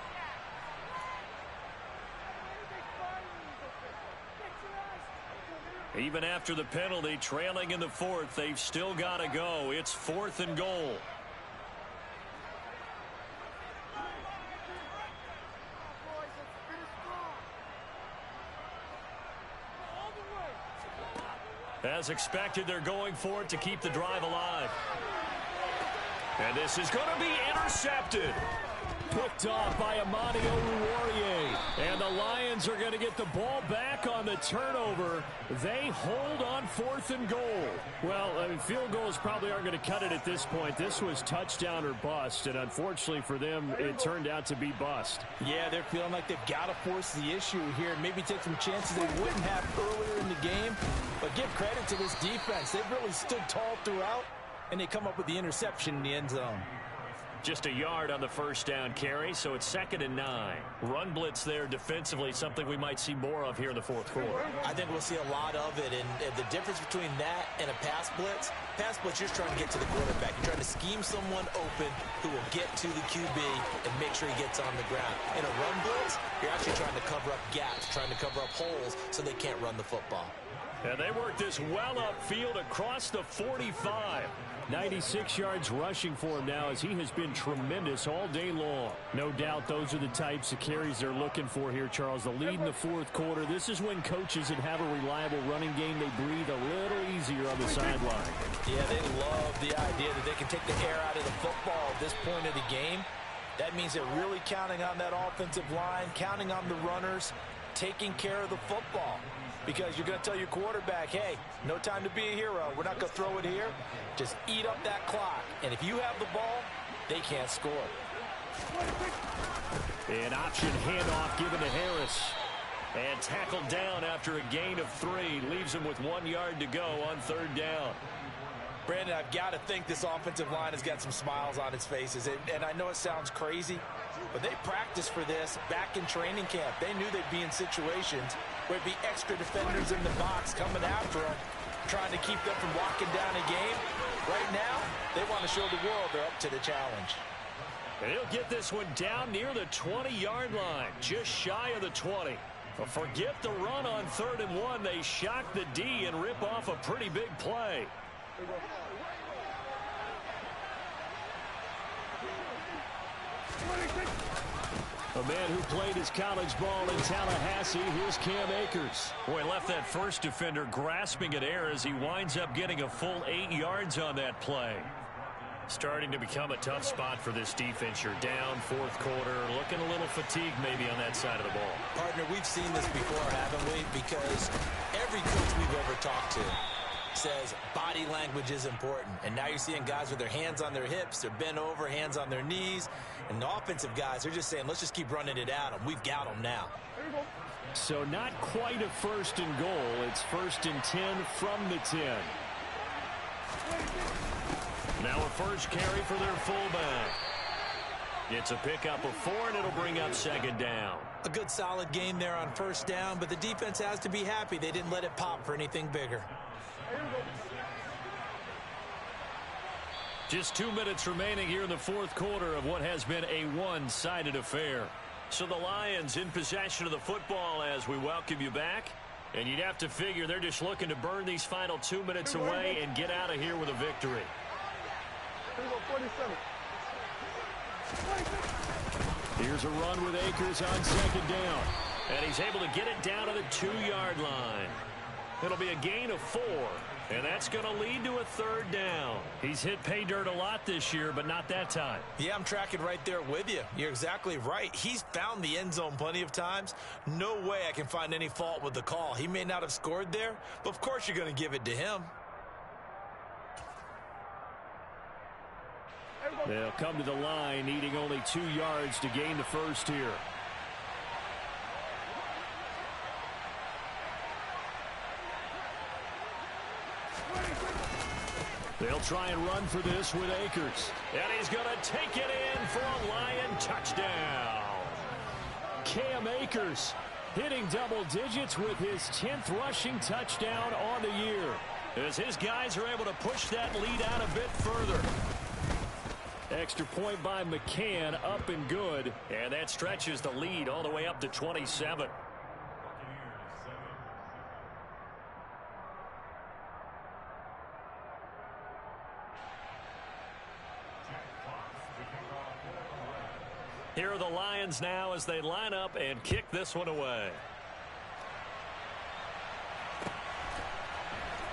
Speaker 3: Even after the penalty, trailing in the fourth, they've still got to go. It's 4th and goal. As expected, they're going for it to keep the drive alive. And this is going to be intercepted. Picked off by Amani Oruwariye. And the Lions are going to get the ball back on the turnover. They hold on 4th and goal. Well, I mean, field goals probably aren't going to cut it at this point. This was touchdown or bust, and unfortunately for them, it turned out to be bust.
Speaker 4: Yeah, they're feeling like they've got to force the issue here and maybe take some chances they wouldn't have earlier in the game. But give credit to this defense. They've really stood tall throughout, and they come up with the interception in the end zone.
Speaker 3: Just a yard on the first down carry, so it's 2nd and 9. Run blitz there defensively, something we might see more of here in the fourth quarter.
Speaker 2: I think we'll see a lot of it, and the difference between that and a pass blitz, you're just trying to get to the quarterback. You're trying to scheme someone open who will get to the QB and make sure he gets on the ground. In a run blitz, you're actually trying to cover up gaps, trying to cover up holes so they can't run the football.
Speaker 3: And they work this well upfield across the 45.
Speaker 6: 96 yards rushing for him now as he has been tremendous all day long. No doubt those are the types of carries they're looking for here, Charles. The lead in the fourth quarter. This is when coaches that have a reliable running game, they breathe a little easier on the sideline.
Speaker 2: Yeah, they love the idea that they can take the air out of the football at this point of the game. That means they're really counting on that offensive line, counting on the runners, taking care of the football. Because you're going to tell your quarterback, hey, no time to be a hero. We're not going to throw it here. Just eat up that clock. And if you have the ball, they can't score.
Speaker 3: An option handoff given to Harris. And tackled down after a gain of 3. Leaves him with 1 yard to go on 3rd down.
Speaker 2: Brandon, I've got to think this offensive line has got some smiles on its faces. And I know it sounds crazy, but they practiced for this back in training camp. They knew they'd be in situations where it'd be extra defenders in the box coming after them, trying to keep them from walking down a game. Right now, they want to show the world they're up to the challenge.
Speaker 3: And he'll get this one down near the 20-yard line, just shy of the 20. But forget the run on 3rd and 1. They shock the D and rip off a pretty big play. A man who played his college ball in Tallahassee, here's Cam Akers. Boy, left that first defender grasping at air as he winds up getting a full 8 yards on that play. Starting to become a tough spot for this defense. You're down 4th quarter, looking a little fatigued maybe on that side of the ball.
Speaker 2: Partner, we've seen this before, haven't we? Because every coach we've ever talked to says body language is important. And now you're seeing guys with their hands on their hips, they're bent over, hands on their knees. And the offensive guys, they're just saying, let's just keep running it at them. We've got them now.
Speaker 6: So not quite a 1st and goal. It's 1st and 10 from the 10.
Speaker 3: Now a first carry for their fullback. It's a pickup of 4, and it'll bring up 2nd down.
Speaker 2: A good solid game there on 1st down, but the defense has to be happy they didn't let it pop for anything bigger.
Speaker 3: Just 2 minutes remaining here in the 4th quarter of what has been a one-sided affair. So the Lions in possession of the football as we welcome you back. And you'd have to figure they're just looking to burn these final 2 minutes away and get out of here with a victory. Here's a run with Akers on 2nd down. And he's able to get it down to the 2-yard line. It'll be a gain of 4.
Speaker 1: And that's going to lead to a third down.
Speaker 3: He's hit pay dirt a lot this year, but not that time.
Speaker 2: Yeah, I'm tracking right there with you. You're exactly right. He's found the end zone plenty of times. No way I can find any fault with the call. He may not have scored there, but of course you're going to give it to him.
Speaker 3: They'll come to the line, needing only 2 yards to gain the first here. They'll try and run for this with Akers.
Speaker 1: And he's going to take it in for a Lion touchdown.
Speaker 3: Cam Akers hitting double digits with his 10th rushing touchdown on the year.
Speaker 1: As his guys are able to push that lead out a bit further.
Speaker 3: Extra point by McCann, up and good.
Speaker 1: And that stretches the lead all the way up to 27. Here are the Lions now as they line up and kick this one away.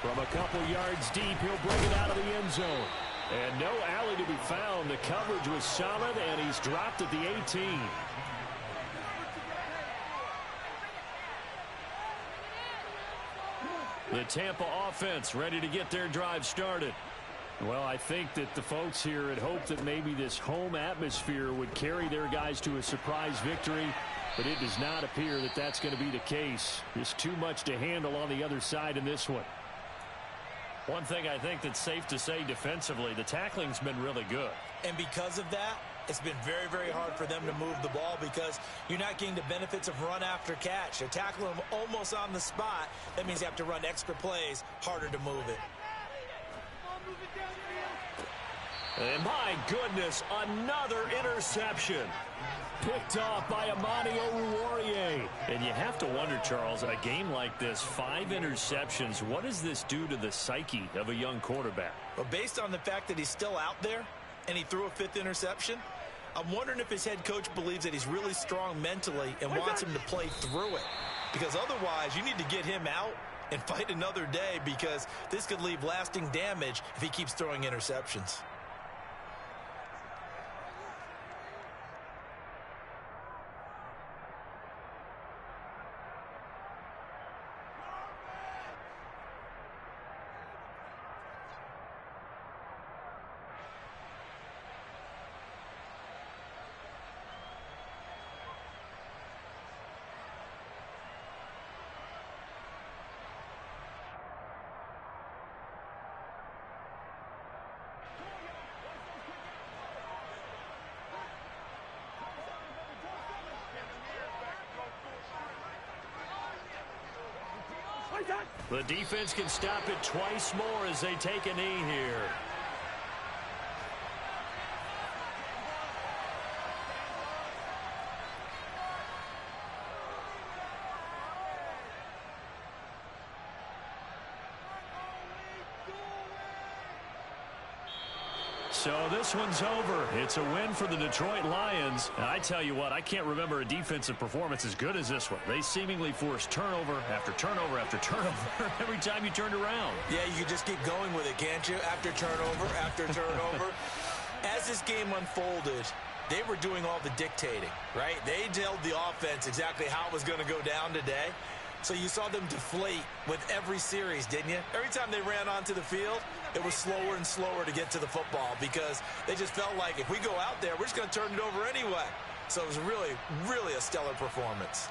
Speaker 3: From a couple yards deep, he'll bring it out of the end zone. And no alley to be found. The coverage was solid, and he's dropped at the 18.
Speaker 1: The Tampa offense ready to get their drive started.
Speaker 3: Well, I think that the folks here had hoped that maybe this home atmosphere would carry their guys to a surprise victory, but it does not appear that that's going to be the case. Just too much to handle on the other side in this one.
Speaker 1: One thing I think that's safe to say defensively, the tackling's been really good.
Speaker 2: And because of that, it's been very, very hard for them to move the ball because you're not getting the benefits of run after catch. You're tackling them almost on the spot. That means you have to run extra plays, harder to move it.
Speaker 1: And my goodness, another interception.
Speaker 3: Picked off by Amani Oruwariye.
Speaker 1: And you have to wonder, Charles, in a game like this, 5 interceptions, what does this do to the psyche of a young quarterback?
Speaker 2: But based on the fact that he's still out there and he threw a 5th interception, I'm wondering if his head coach believes that he's really strong mentally and wants him to play through it. Because otherwise, you need to get him out and fight another day because this could leave lasting damage if he keeps throwing interceptions.
Speaker 1: The defense can stop it twice more as they take a knee here. So this one's over. It's a win for the Detroit Lions. And I tell you what, I can't remember a defensive performance as good as this one. They seemingly forced turnover after turnover after turnover every time you turned around.
Speaker 2: Yeah, you can just keep going with it, can't you? After turnover. As this game unfolded, they were doing all the dictating, right? They told the offense exactly how it was going to go down today. So you saw them deflate with every series, didn't you? Every time they ran onto the field, it was slower and slower to get to the football because they just felt like if we go out there, we're just going to turn it over anyway. So it was really, really a stellar performance.